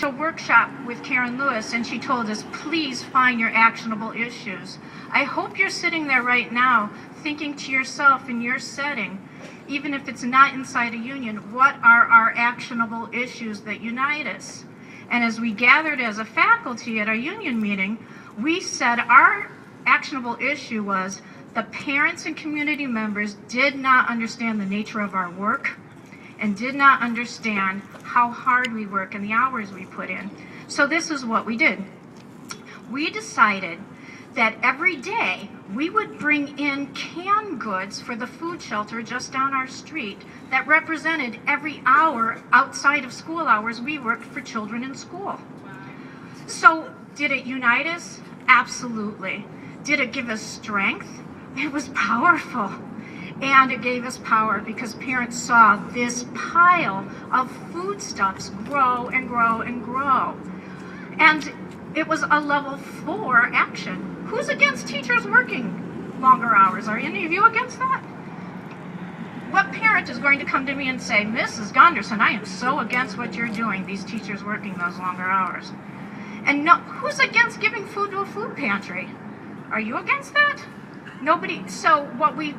a workshop with Karen Lewis, and she told us, please find your actionable issues. I hope you're sitting there right now thinking to yourself in your setting, even if it's not inside a union, what are our actionable issues that unite us? And as we gathered as a faculty at our union meeting, we said our actionable issue was the parents and community members did not understand the nature of our work and did not understand how hard we work and the hours we put in. So this is what we did. We decided that every day we would bring in canned goods for the food shelter just down our street that represented every hour outside of school hours we worked for children in school. So did it unite us? Absolutely. Did it give us strength? It was powerful. And it gave us power because parents saw this pile of foodstuffs grow and grow and grow. And it was a level 4 action. Who's against teachers working longer hours? Are any of you against that? What parent is going to come to me and say, Mrs. Gunderson, I am so against what you're doing, these teachers working those longer hours? And no, who's against giving food to a food pantry? Are you against that? Nobody. So what we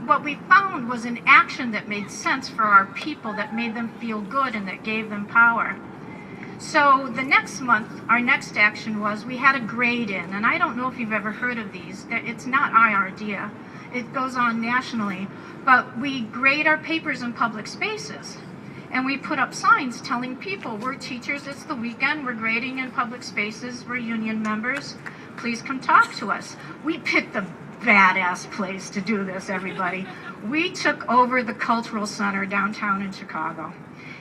found was an action that made sense for our people, that made them feel good and that gave them power. So the next month, our next action was we had a grade-in, and I don't know if you've ever heard of these. It's not our idea. It goes on nationally, but we grade our papers in public spaces. And we put up signs telling people, we're teachers, it's the weekend, we're grading in public spaces, we're union members, please come talk to us. We picked the badass place to do this, everybody. We took over the Cultural Center downtown in Chicago.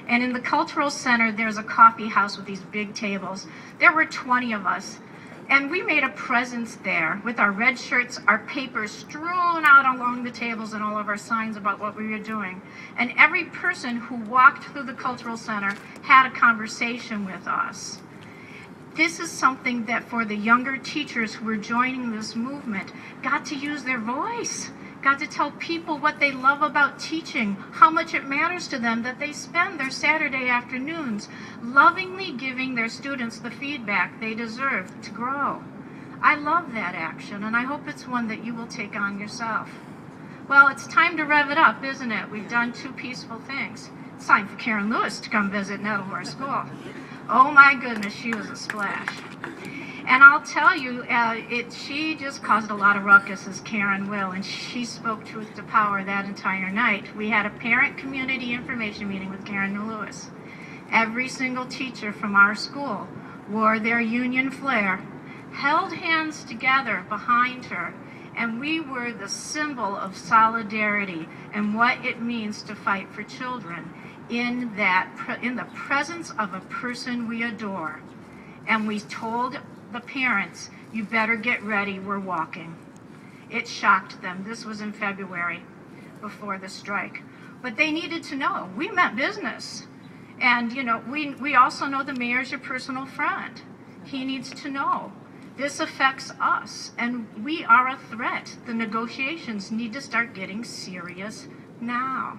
And in the Cultural Center, there's a coffee house with these big tables. There were 20 of us. And we made a presence there with our red shirts, our papers strewn out along the tables, and all of our signs about what we were doing. And every person who walked through the Cultural Center had a conversation with us. This is something that for the younger teachers who were joining this movement got to use their voice, got to tell people what they love about teaching, how much it matters to them that they spend their Saturday afternoons lovingly giving their students the feedback they deserve to grow. I love that action, and I hope it's one that you will take on yourself. Well, it's time to rev it up, isn't it? We've done 2 peaceful things. It's time for Karen Lewis to come visit Nettlemore School. Oh my goodness, she was a splash. And I'll tell you, she just caused a lot of ruckus, as Karen will, and she spoke truth to power that entire night. We had a parent community information meeting with Karen Lewis. Every single teacher from our school wore their union flair, held hands together behind her, and we were the symbol of solidarity and what it means to fight for children in the presence of a person we adore. And we told the parents, you better get ready, we're walking. It shocked them. This was in February, before the strike. But they needed to know, we meant business. And you know, we also know the mayor's your personal friend. He needs to know. This affects us, and we are a threat. The negotiations need to start getting serious now.